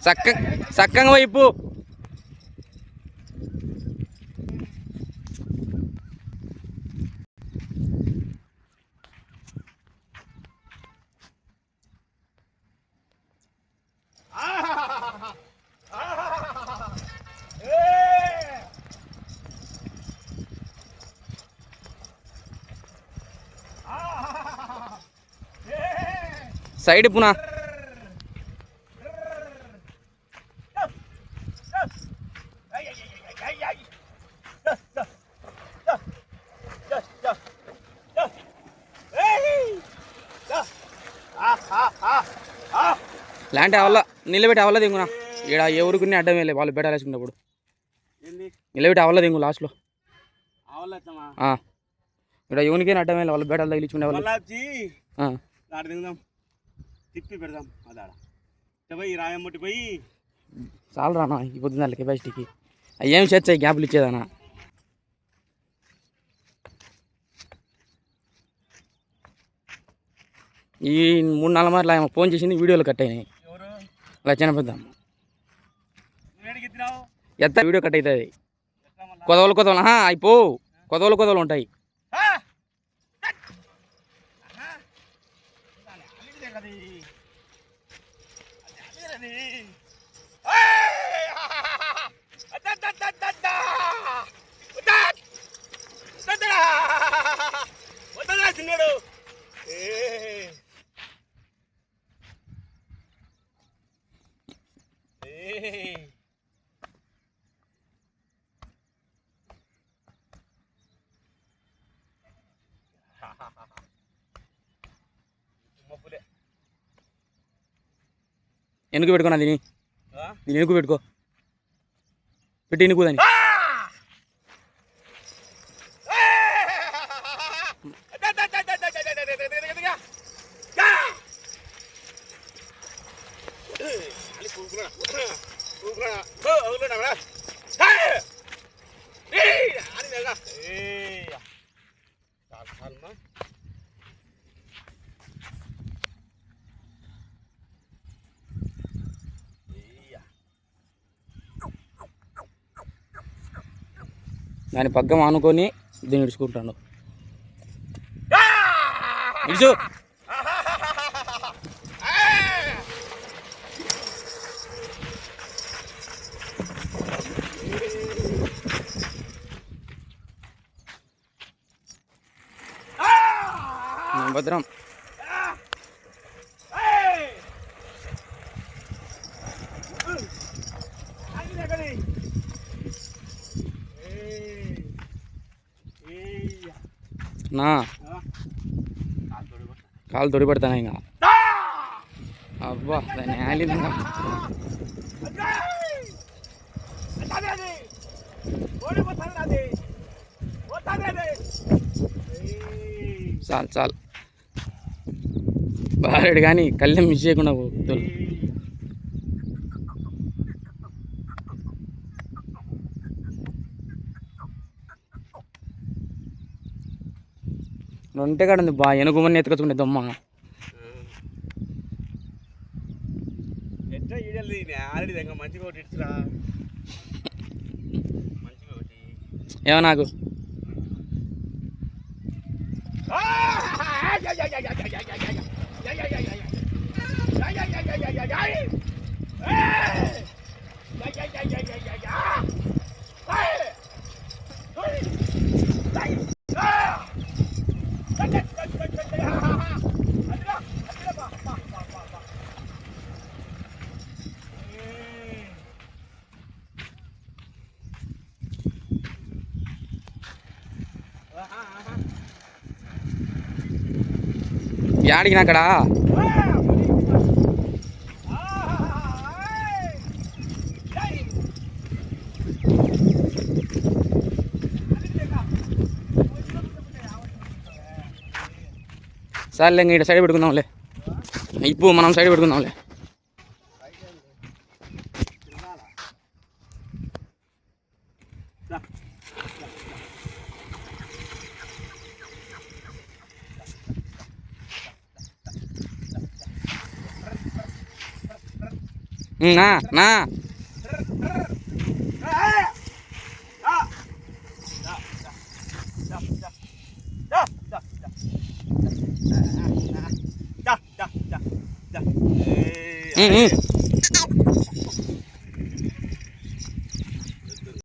చక్కగా వైపు సైడ్ పునా లాంటి అవల్ల నిలబెట్టి అవల్ల దింగునా ఇక్కడ ఎవరికి అడ్డం వెళ్ళే వాళ్ళు బెటాలేసుకున్నప్పుడు నిలబెట్టి అవల్ల దింగు లాస్ట్లో ఇక్కడ ఎవరికైనా అడ్డం వెళ్ళి వాళ్ళు బెటాలు తగిలించుకునే వాళ్ళు తిప్పి పెడదాం అదాడ పోయి రాయమ్మటి పోయి చాలు రానా ఈ పొద్దున్న కెపాసిటీకి ఏం చేస్తాయి గ్యాప్లు ఇచ్చేదానా ఈ 3-4 మార్లు ఫోన్ చేసింది వీడియోలు కట్ అయినాయి లచ్చన పెద్దాం ఎత్త వీడియో కట్ అవుతుంది కొదవలు అయిపో కొదవలు ఉంటాయి ఎనుకు పెట్టుకున్నా దీని ఎనుకు పెట్టుకో పెట్టి ఎనుకు దాన్ని దాని పగ్గం ఆనుకొని దీన్ని ఇడుచుకుంటాను ఇడుచు భద్రం నా కాలు తొడి పెడతాను ఇంకా అబ్బా దాన్ని ఆలిందా చాలు బారెడు కానీ కళ్ళెం మిస్ చేయకుండా పోతులు ఉంటే కాడ ఉంది బా ఎనుగుమని ఎత్తుకొచ్చుకుంటే దొమ్మ ఏమో నాకు యాడికి అక్కడ సర్లే ఇంక ఇక్కడ సైడ్ పెట్టుకుందాంలే ఇప్పుడు మనం సైడ్ పెట్టుకుందాంలే నా నా